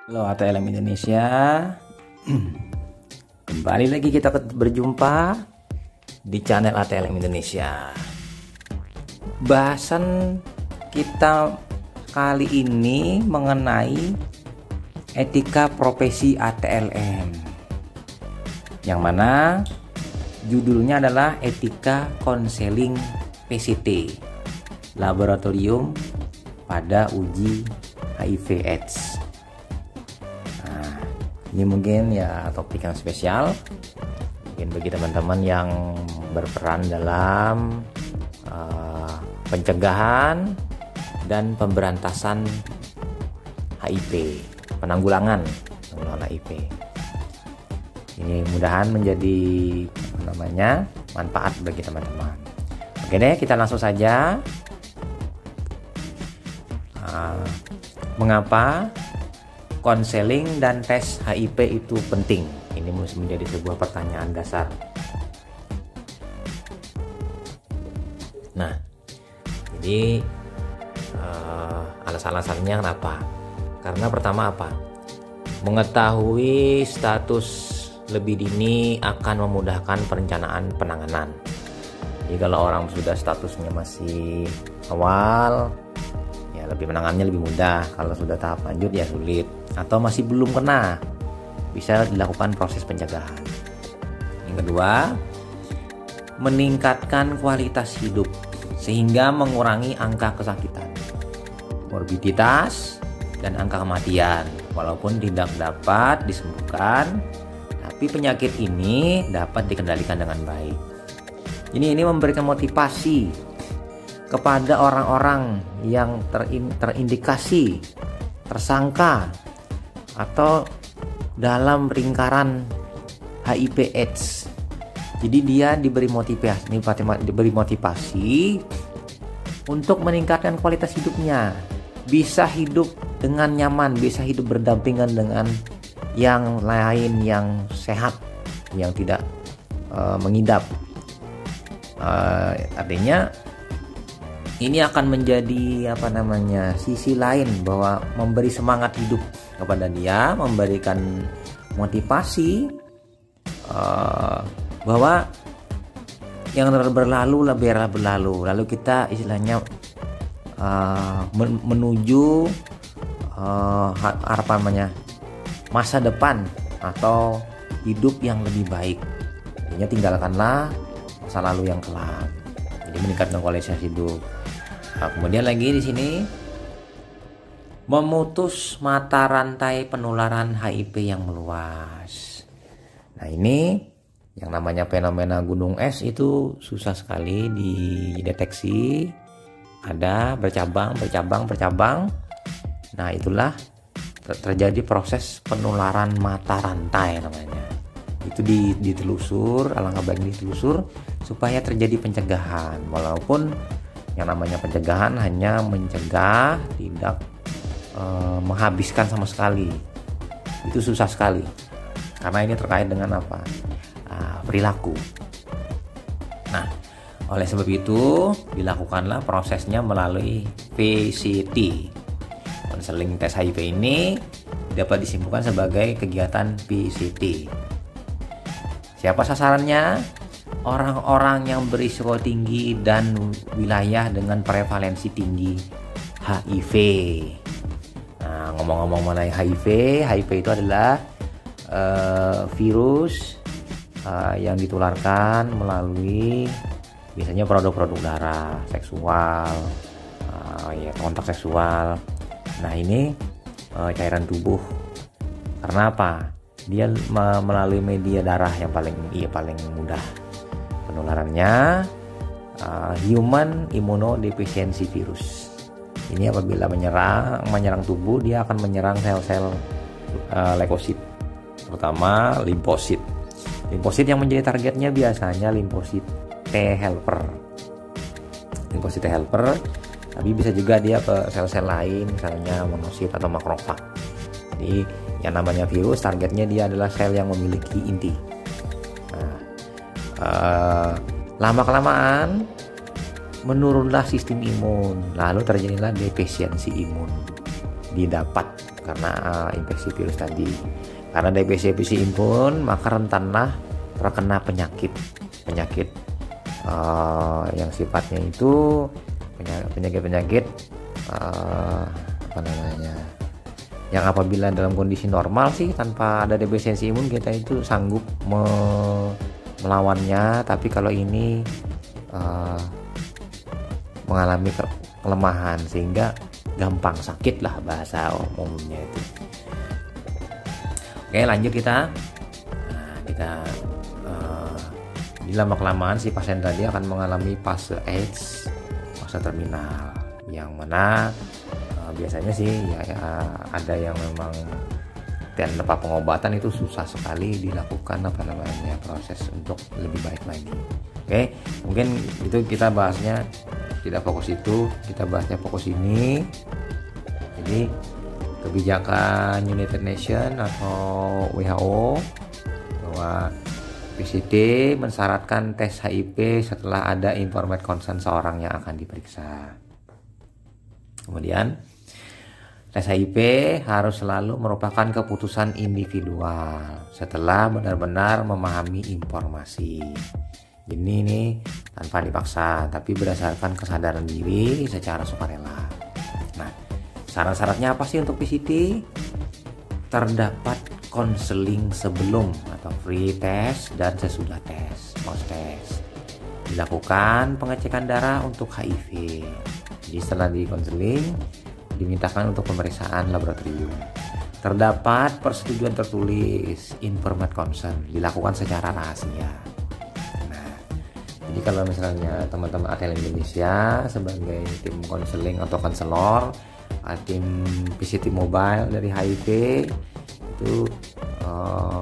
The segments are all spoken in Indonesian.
Halo ATLM Indonesia. Kembali lagi kita berjumpa di channel ATLM Indonesia. Bahasan kita kali ini mengenai etika profesi ATLM, yang mana judulnya adalah etika konseling PCT, laboratorium pada uji HIV/AIDS. Ini mungkin ya topik yang spesial mungkin bagi teman-teman yang berperan dalam pencegahan dan pemberantasan HIV, penanggulangan HIV. Ini mudahan menjadi manfaat bagi teman-teman. Oke deh, kita langsung saja. Mengapa konseling dan tes HIV itu penting? Ini mesti menjadi sebuah pertanyaan dasar. Nah, jadi alasan-alasannya kenapa? Karena pertama apa? Mengetahui status lebih dini akan memudahkan perencanaan penanganan. Jadi kalau orang sudah statusnya masih awal, ya lebih menangannya lebih mudah. Kalau sudah tahap lanjut ya sulit, atau masih belum kena, bisa dilakukan proses pencegahan. Yang kedua, meningkatkan kualitas hidup sehingga mengurangi angka kesakitan, morbiditas, dan angka kematian. Walaupun tidak dapat disembuhkan, tapi penyakit ini dapat dikendalikan dengan baik. Ini memberikan motivasi kepada orang-orang yang terindikasi, tersangka, atau dalam lingkaran HIV/AIDS. Jadi dia diberi motivasi untuk meningkatkan kualitas hidupnya, bisa hidup dengan nyaman, bisa hidup berdampingan dengan yang lain yang sehat, yang tidak mengidap. Artinya ini akan menjadi sisi lain bahwa memberi semangat hidup kepada dia, memberikan motivasi bahwa yang berlalu biarlah berlalu, lalu kita istilahnya menuju masa depan atau hidup yang lebih baik. Artinya tinggalkanlah masa lalu yang kelam. Jadi meningkatkan kualitas hidup. Nah, kemudian lagi di sini memutus mata rantai penularan HIV yang meluas. Nah, ini yang namanya fenomena gunung es itu susah sekali dideteksi. Ada bercabang. Nah, itulah terjadi proses penularan mata rantai namanya. Itu ditelusur, alangkah baik ditelusur supaya terjadi pencegahan. Walaupun yang namanya pencegahan hanya mencegah, tidak menghabiskan sama sekali. Itu susah sekali karena ini terkait dengan perilaku. Nah, oleh sebab itu dilakukanlah prosesnya melalui PCT. Konseling tes HIV ini dapat disimpulkan sebagai kegiatan PCT. Siapa sasarannya? Orang-orang yang berisiko tinggi dan wilayah dengan prevalensi tinggi HIV. Nah, ngomong-ngomong mengenai HIV itu adalah virus yang ditularkan melalui biasanya produk-produk darah, seksual, kontak seksual. Nah, ini cairan tubuh. Karena apa? Dia melalui media darah yang paling mudah penularannya. Human immunodeficiency virus. Ini apabila menyerang tubuh, dia akan menyerang sel-sel leukosit, terutama limfosit. Limfosit yang menjadi targetnya biasanya limfosit T helper. Limfosit T helper, tapi bisa juga dia ke sel-sel lain, misalnya monosit atau makrofag. Jadi yang namanya virus targetnya dia adalah sel yang memiliki inti. Lama-kelamaan menurunlah sistem imun, lalu terjadilah defisiensi imun. Didapat karena infeksi virus tadi. Karena depresi imun, maka rentanlah terkena penyakit yang sifatnya itu penyakit apa namanya, yang apabila dalam kondisi normal sih tanpa ada defisiensi imun kita itu sanggup melawannya, tapi kalau ini mengalami kelemahan sehingga gampang sakit lah bahasa umumnya itu. Oke, lanjut kita. Nah, kita lama kelamaan si pasien tadi akan mengalami fase AIDS, fase terminal, yang mana biasanya sih ya ada yang memang tanpa pengobatan itu susah sekali dilakukan proses untuk lebih baik lagi. Oke, mungkin itu kita bahasnya tidak fokus itu, kita bahasnya fokus ini. Jadi kebijakan United Nations atau WHO bahwa PCT mensyaratkan tes HIV setelah ada informed consent seorang yang akan diperiksa. Kemudian tes HIV harus selalu merupakan keputusan individual setelah benar-benar memahami informasi. Ini tanpa dipaksa, tapi berdasarkan kesadaran diri secara sukarela. Nah, syarat-syaratnya apa sih untuk PCT? Terdapat konseling sebelum atau free test dan sesudah tes, post test. Dilakukan pengecekan darah untuk HIV. Jadi setelah di konseling dimintakan untuk pemeriksaan laboratorium. Terdapat persetujuan tertulis informed consent, dilakukan secara rahasia. Nah, jadi kalau misalnya teman-teman ATL Indonesia sebagai tim konseling atau konselor, tim PCT mobile dari HIV itu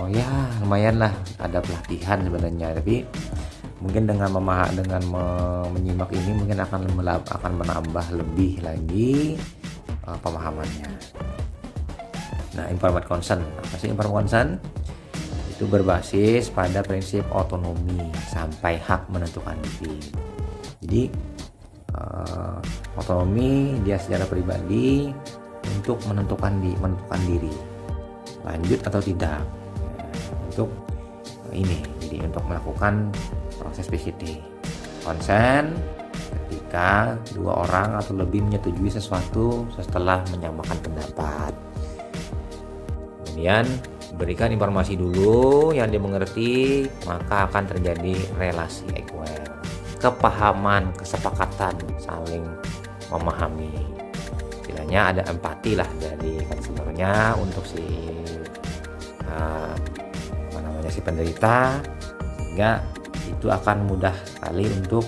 ya lumayan lah ada pelatihan sebenarnya, tapi mungkin dengan menyimak ini mungkin akan menambah lebih lagi pemahamannya. Nah, informed consent, apa sih informed consent? Itu berbasis pada prinsip otonomi sampai hak menentukan diri. Jadi otonomi dia secara pribadi untuk menentukan diri lanjut atau tidak untuk ini, jadi untuk melakukan proses PCT. Konsen ketika dua orang atau lebih menyetujui sesuatu setelah menyamakan pendapat. Kemudian berikan informasi dulu yang dimengerti, maka akan terjadi relasi equal, kepahaman, kesepakatan, saling memahami. Istilahnya ada empati lah dari konselornya untuk si si penderita, sehingga itu akan mudah sekali untuk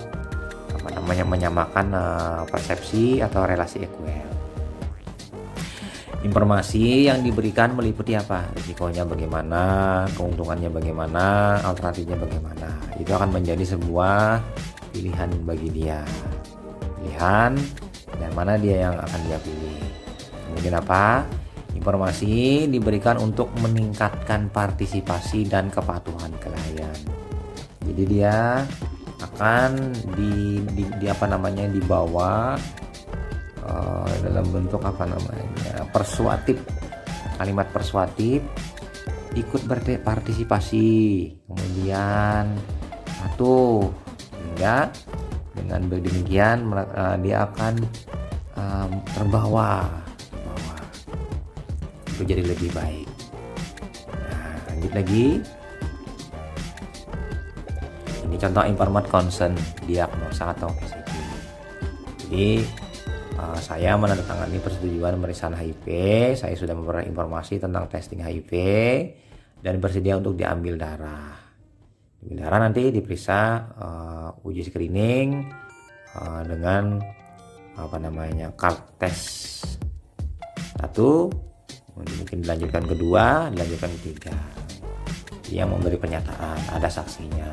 menyamakan persepsi atau relasi equal. Informasi yang diberikan meliputi apa? Risikonya bagaimana, keuntungannya bagaimana, alternatifnya bagaimana. Itu akan menjadi sebuah pilihan bagi dia. Pilihan dan mana dia yang akan dia pilih. Kemudian apa? Informasi diberikan untuk meningkatkan partisipasi dan kepatuhan klien. Jadi dia akan dibawa dalam bentuk persuatif, kalimat persuatif, ikut berpartisipasi, kemudian patuh, sehingga dengan demikian dia akan terbawa itu jadi lebih baik. Nah, lanjut lagi. Ini contoh informed consent diagnosa atau PCT. Jadi saya menandatangani persetujuan pemeriksaan HIV, saya sudah memperoleh informasi tentang testing HIV dan bersedia untuk diambil darah. Diambil darah nanti diperiksa uji screening dengan card test 1, mungkin dilanjutkan kedua, dilanjutkan ketiga. Dia memberi pernyataan, ada saksinya.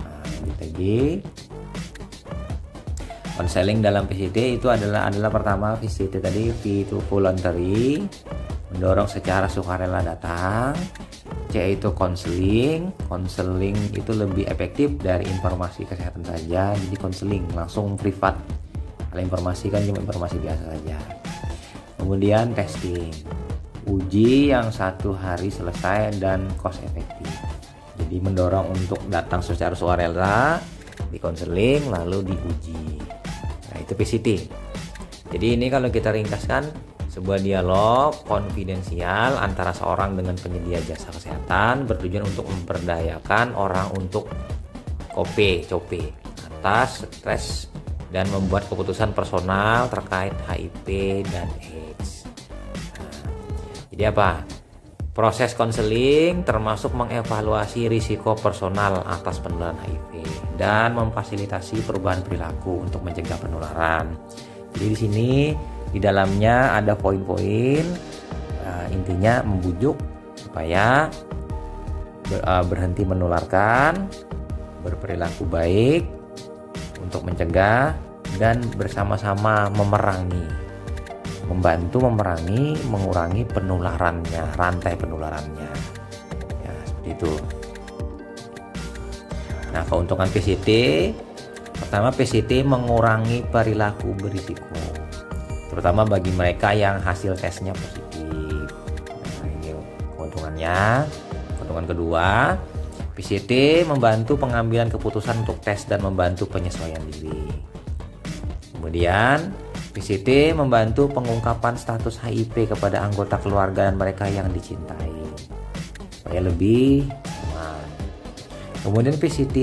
Nah, lagi. Konseling dalam PCT itu adalah pertama PCT tadi itu voluntary, mendorong secara sukarela datang. C itu konseling itu lebih efektif dari informasi kesehatan saja. Jadi konseling langsung privat. Kalau informasi kan cuma informasi biasa saja. Kemudian testing, uji yang 1 hari selesai dan cost efektif. Jadi mendorong untuk datang secara sukarela, di konseling lalu diuji. Nah, itu PCT. Jadi ini kalau kita ringkaskan, sebuah dialog konfidensial antara seorang dengan penyedia jasa kesehatan bertujuan untuk memperdayakan orang untuk cope atas stres dan membuat keputusan personal terkait HIV dan AIDS. Nah, jadi apa? Proses konseling termasuk mengevaluasi risiko personal atas penularan HIV dan memfasilitasi perubahan perilaku untuk mencegah penularan. Jadi di sini di dalamnya ada poin-poin, intinya membujuk supaya berhenti menularkan, berperilaku baik untuk mencegah dan bersama-sama membantu memerangi, mengurangi penularannya, rantai penularannya. Ya, seperti itu. Nah, keuntungan PCT, pertama PCT mengurangi perilaku berisiko, terutama bagi mereka yang hasil tesnya positif. Nah, ini keuntungannya. Keuntungan kedua, PCT membantu pengambilan keputusan untuk tes dan membantu penyesuaian diri. Kemudian PCT membantu pengungkapan status HIV kepada anggota keluarga dan mereka yang dicintai supaya lebih aman. Kemudian PCT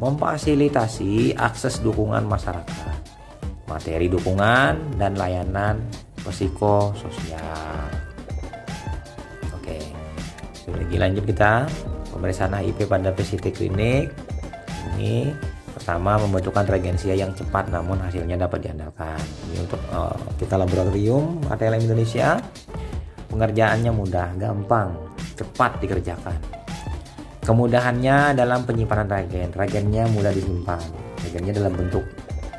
memfasilitasi akses dukungan masyarakat, materi dukungan dan layanan psikososial. Oke, lagi lanjut kita pemeriksaan HIV pada PCT klinik. Ini pertama, membentukkan reagensia yang cepat namun hasilnya dapat diandalkan. Ini untuk kita laboratorium ATLM Indonesia, pengerjaannya mudah, gampang, cepat dikerjakan. Kemudahannya dalam penyimpanan reagen, reagennya mudah disimpan. Reagennya dalam bentuk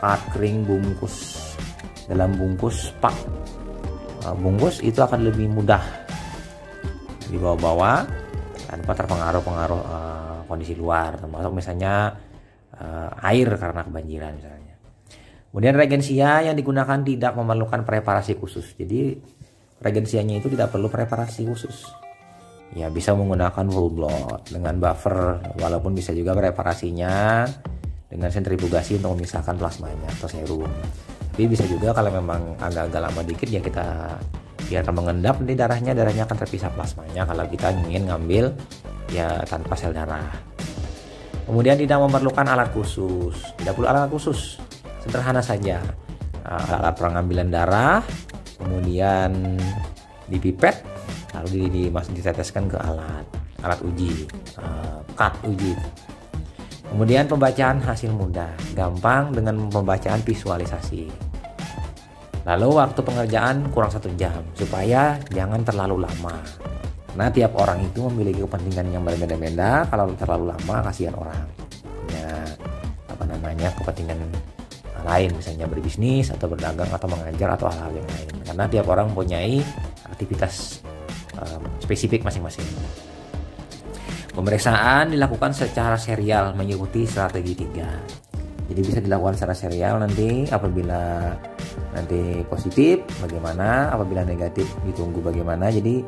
card kering bungkus, dalam bungkus pak. Bungkus itu akan lebih mudah dibawa-bawa tanpa terpengaruh kondisi luar, termasuk misalnya air karena kebanjiran misalnya. Kemudian reagensia yang digunakan tidak memerlukan preparasi khusus. Jadi reagensianya itu tidak perlu preparasi khusus. Ya, bisa menggunakan whole blood dengan buffer, walaupun bisa juga preparasinya dengan sentrifugasi untuk memisahkan plasmanya atau serum. Tapi bisa juga kalau memang agak-agak lama dikit ya kita biarkan mengendap di darahnya akan terpisah plasmanya kalau kita ingin ngambil ya tanpa sel darah. Kemudian tidak memerlukan alat khusus, tidak perlu alat khusus, sederhana saja. Alat pengambilan darah, kemudian dipipet, lalu diteteskan ke alat uji, card uji. Kemudian pembacaan hasil mudah, gampang dengan pembacaan visualisasi. Lalu waktu pengerjaan kurang 1 jam, supaya jangan terlalu lama. Karena tiap orang itu memiliki kepentingan yang berbeda-beda. Kalau terlalu lama kasihan orang punya kepentingan lain, misalnya berbisnis atau berdagang atau mengajar atau hal-hal yang lain. Karena tiap orang mempunyai aktivitas spesifik masing-masing. Pemeriksaan dilakukan secara serial mengikuti strategi 3. Jadi bisa dilakukan secara serial nanti. Apabila nanti positif bagaimana, apabila negatif ditunggu bagaimana. Jadi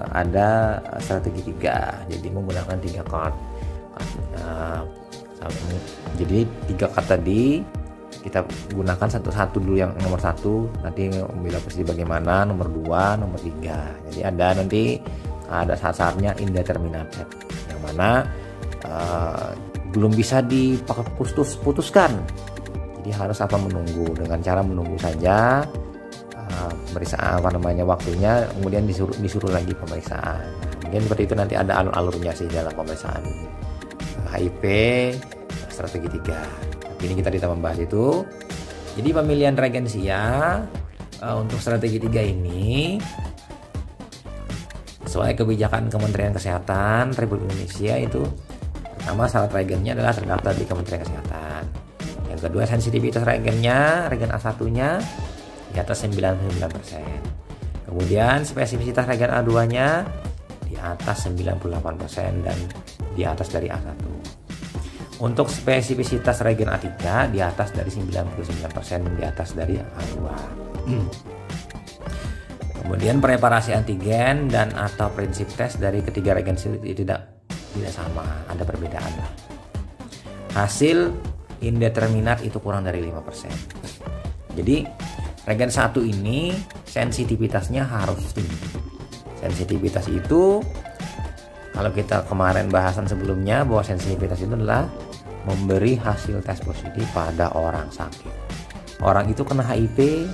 ada strategi 3, jadi menggunakan 3 card. Jadi 3 card tadi kita gunakan satu-satu dulu. Yang nomor 1 nanti bila positif bagaimana, nomor 2, nomor 3. Jadi ada saat-saatnya indeterminated, yang mana belum bisa diputuskan. Jadi harus menunggu, dengan cara menunggu saja pemeriksaan waktunya, kemudian disuruh lagi pemeriksaan. Mungkin seperti itu, nanti ada alur-alurnya sih dalam pemeriksaan HIV strategi 3. Tapi ini kita tidak membahas itu. Jadi pemilihan reagensia untuk strategi 3 ini sesuai kebijakan Kementerian Kesehatan Republik Indonesia. Itu pertama, syarat reagennya adalah terdaftar di Kementerian Kesehatan. Yang kedua, sensitivitas reagennya, reagen A1-nya di atas 99%. Kemudian spesifisitas reagen A2-nya di atas 98% dan di atas dari A1. Untuk spesifisitas reagen A3 di atas dari 99% dan di atas dari A2. Kemudian preparasi antigen dan atau prinsip tes dari ketiga reagen itu tidak sama, ada perbedaan lah. Hasil indeterminat itu kurang dari 5%. Jadi reagen 1 ini sensitivitasnya harus tinggi. Sensitivitas itu kalau kita kemarin bahasan sebelumnya bahwa sensitivitas itu adalah memberi hasil tes positif pada orang sakit. Orang itu kena HIV,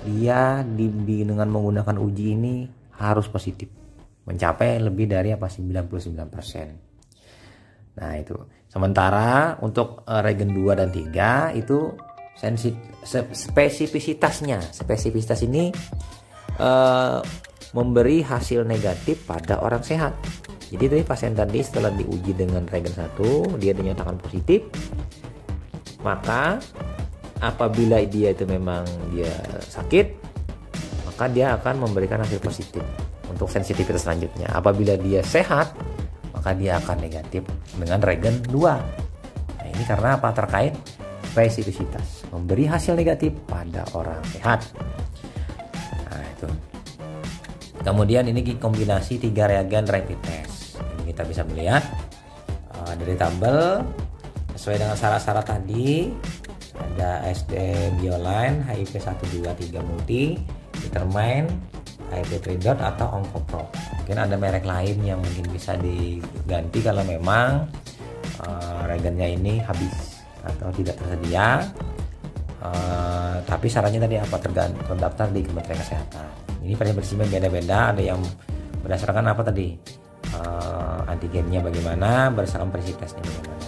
dia dengan menggunakan uji ini harus positif, mencapai lebih dari 99%. Nah itu. Sementara untuk reagen 2 dan 3 itu spesificitas ini memberi hasil negatif pada orang sehat. Jadi tadi pasien tadi setelah diuji dengan reagen 1 dia dinyatakan positif, maka apabila dia itu memang dia sakit, maka dia akan memberikan hasil positif untuk sensitivitas selanjutnya. Apabila dia sehat, maka dia akan negatif dengan reagen 2. Nah ini karena apa? Terkait spesifisitas, memberi hasil negatif pada orang sehat. Nah itu. Kemudian ini kombinasi 3 reagen rapid test. Ini kita bisa melihat dari tabel sesuai dengan syarat-syarat tadi. Ada SDM Bioline, HIV 1, 2, 3 multi, Determine, HIV 3 dot atau Oncopro. Mungkin ada merek lain yang mungkin bisa diganti kalau memang reagennya ini habis atau tidak tersedia. Tapi syaratnya tadi apa? Terdaftar di Kementerian Kesehatan. Ini prinsipnya beda-beda. Ada yang berdasarkan apa tadi? Antigennya bagaimana, berdasarkan prinsip tesnya bagaimana.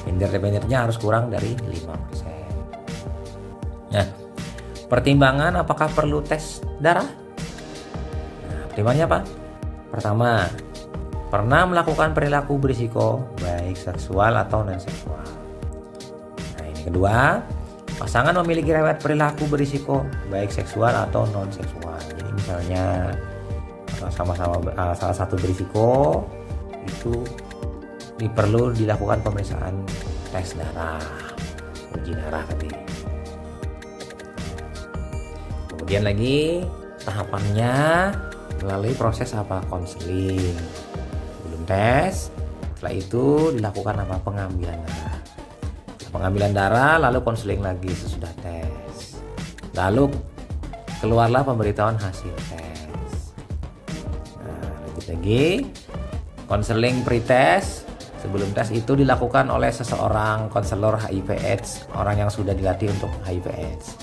Indeterminatnya harus kurang dari 5%. Nah, pertimbangan apakah perlu tes darah? Nah, pertimbangannya apa? Pertama, pernah melakukan perilaku berisiko baik seksual atau non seksual. Nah, ini kedua, pasangan memiliki riwayat perilaku berisiko baik seksual atau non seksual. Jadi misalnya sama-sama salah satu berisiko itu perlu dilakukan pemeriksaan tes darah, uji darah tadi. Kemudian lagi tahapannya melalui proses apa? Konseling. Sebelum tes, setelah itu dilakukan apa? Pengambilan darah. Pengambilan darah lalu konseling lagi sesudah tes. Lalu keluarlah pemberitahuan hasil tes. Nah, lanjut lagi konseling pre-tes. Sebelum tes itu dilakukan oleh seseorang konselor HIV/AIDS, orang yang sudah dilatih untuk HIV/AIDS.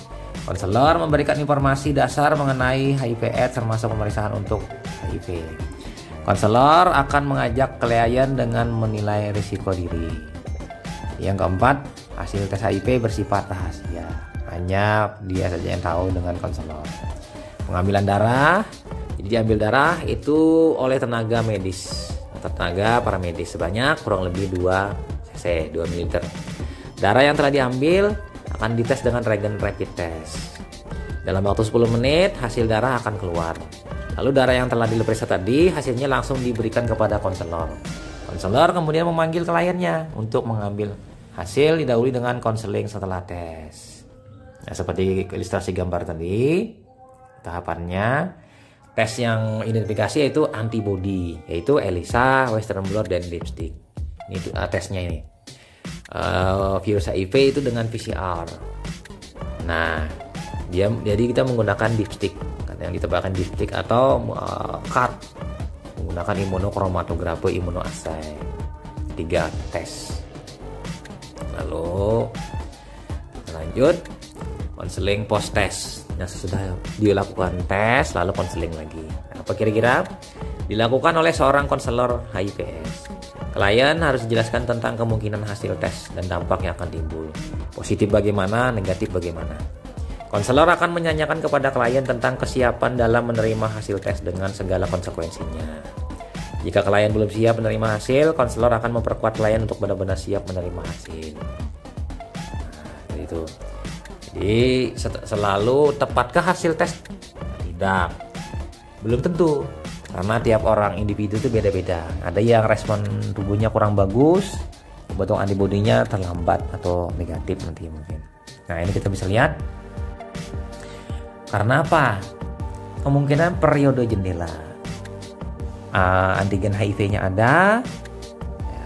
Konselor memberikan informasi dasar mengenai HIV/AIDS termasuk pemeriksaan untuk HIV. Konselor akan mengajak klien dengan menilai risiko diri. Yang keempat, hasil tes HIV bersifat rahasia. Hanya dia saja yang tahu dengan konselor. Pengambilan darah, jadi diambil darah itu oleh tenaga medis. Tenaga paramedis sebanyak kurang lebih 2 cc, 2 ml. Darah yang telah diambil akan dites dengan reagen rapid test. Dalam waktu 10 menit hasil darah akan keluar. Lalu darah yang telah diperiksa tadi hasilnya langsung diberikan kepada konselor. Konselor kemudian memanggil kliennya untuk mengambil hasil didahului dengan konseling setelah tes. Nah, seperti ilustrasi gambar tadi, tahapannya tes yang identifikasi yaitu antibody, yaitu ELISA, Western blot, dan dipstick. Ini tesnya ini. Virus HIV itu dengan PCR. Nah, jadi kita menggunakan dipstick, yang ditebakkan dipstick atau CAR, menggunakan imunokromatografi, imunoassay. 3 tes. Lalu lanjut konseling post test. Nah, sesudah dilakukan tes lalu konseling lagi. Nah, apa kira-kira dilakukan oleh seorang konselor HIV/AIDS? Klien harus dijelaskan tentang kemungkinan hasil tes dan dampak yang akan timbul. Positif bagaimana, negatif bagaimana. Konselor akan menanyakan kepada klien tentang kesiapan dalam menerima hasil tes dengan segala konsekuensinya. Jika klien belum siap menerima hasil, konselor akan memperkuat klien untuk benar-benar siap menerima hasil. Nah, itu. Jadi selalu tepatkah hasil tes? Tidak, belum tentu, karena tiap orang individu itu beda-beda. Ada yang respon tubuhnya kurang bagus, pembentukan antibodinya terlambat atau negatif nanti mungkin. Nah, ini kita bisa lihat. Karena apa? kemungkinan periode jendela. Antigen HIV-nya ada, ya,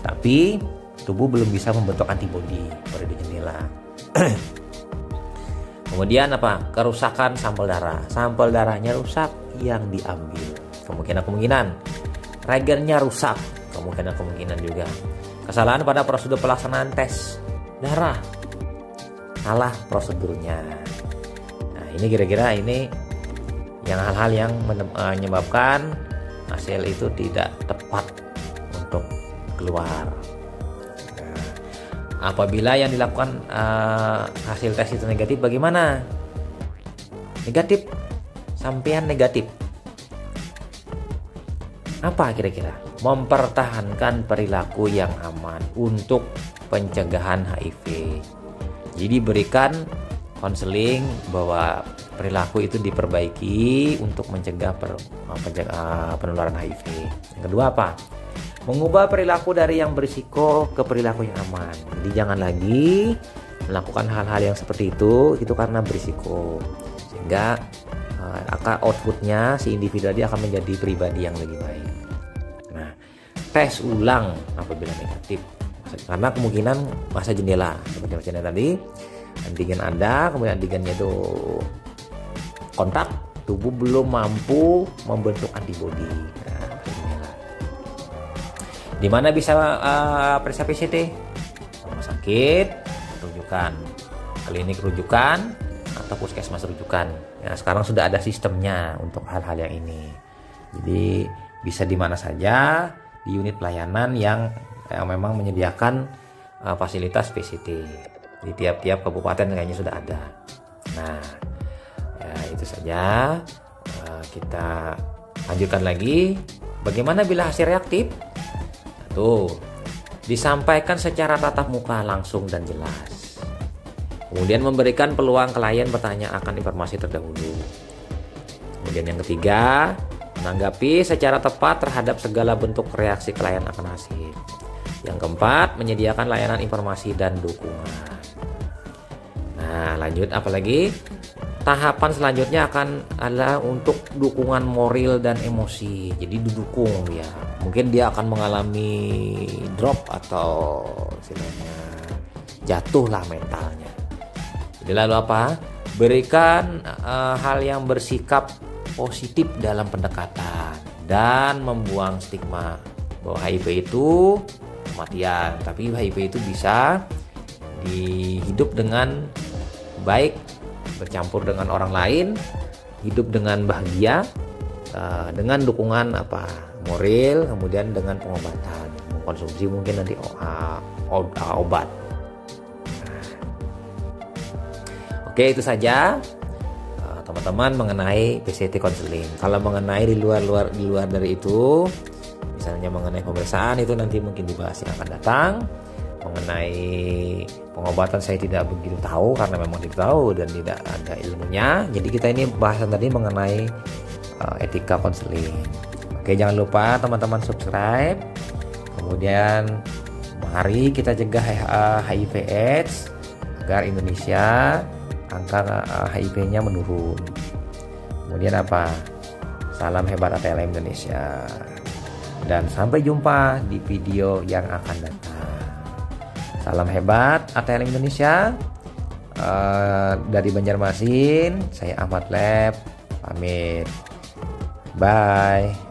tapi tubuh belum bisa membentuk antibodi periode jendela. Kemudian apa? Kerusakan sampel darah. Sampel darahnya rusak yang diambil. Kemungkinan reagennya rusak. Kemungkinan juga. Kesalahan pada prosedur pelaksanaan tes darah. Salah prosedurnya. Nah, ini kira-kira ini yang hal-hal yang menyebabkan hasil itu tidak tepat untuk keluar. Nah, apabila yang dilakukan hasil tes itu negatif, bagaimana? Negatif, sampean negatif. Apa kira-kira? Mempertahankan perilaku yang aman untuk pencegahan HIV. Jadi berikan konseling bahwa perilaku itu diperbaiki untuk mencegah penularan HIV. Yang kedua apa? Mengubah perilaku dari yang berisiko ke perilaku yang aman. Jadi jangan lagi melakukan hal-hal yang seperti itu karena berisiko. Sehingga outputnya si individu tadi akan menjadi pribadi yang lebih baik. Nah, tes ulang apabila negatif. Karena kemungkinan masa jendela seperti macamnya tadi, antigen ada, kemudian antigennya itu kontak, tubuh belum mampu membentuk antibodi. Nah, di mana bisa periksa PCT? Rumah sakit rujukan, klinik rujukan, atau puskesmas rujukan. Ya, sekarang sudah ada sistemnya untuk hal-hal yang ini. Jadi bisa di mana saja di unit pelayanan yang memang menyediakan fasilitas PCT. Di tiap-tiap kabupaten kayaknya sudah ada. Nah, ya itu saja. Kita lanjutkan lagi. Bagaimana bila hasil reaktif? Tuh, disampaikan secara tatap muka langsung dan jelas. Kemudian memberikan peluang klien bertanya akan informasi terdahulu. Kemudian yang ketiga, menanggapi secara tepat terhadap segala bentuk reaksi klien akan hasil. Yang keempat, menyediakan layanan informasi dan dukungan. Nah, lanjut apalagi? Tahapan selanjutnya akan adalah untuk dukungan moral dan emosi. Jadi didukung ya. Mungkin dia akan mengalami drop atau istilahnya jatuh lah mentalnya. Jadi lalu apa? Berikan hal yang bersikap positif dalam pendekatan dan membuang stigma bahwa HIV itu kematian, tapi HIV itu bisa dihidup dengan baik, bercampur dengan orang lain, hidup dengan bahagia, dengan dukungan moral, kemudian dengan pengobatan, mengkonsumsi mungkin nanti obat. Oke, itu saja teman-teman mengenai PCT counseling. Kalau mengenai di luar dari itu, misalnya mengenai pemeriksaan, itu nanti mungkin dibahas yang akan datang. Mengenai pengobatan saya tidak begitu tahu karena memang tidak tahu dan tidak ada ilmunya. Jadi kita ini bahasan tadi mengenai etika konseling. Oke, jangan lupa teman-teman subscribe. Kemudian mari kita cegah HIV/AIDS agar Indonesia angka HIV-nya menurun. Kemudian apa? Salam hebat ATLM Indonesia. Dan sampai jumpa di video yang akan datang. Salam hebat ATLM Indonesia. Dari Banjarmasin, saya Ahmad Lab pamit. Bye.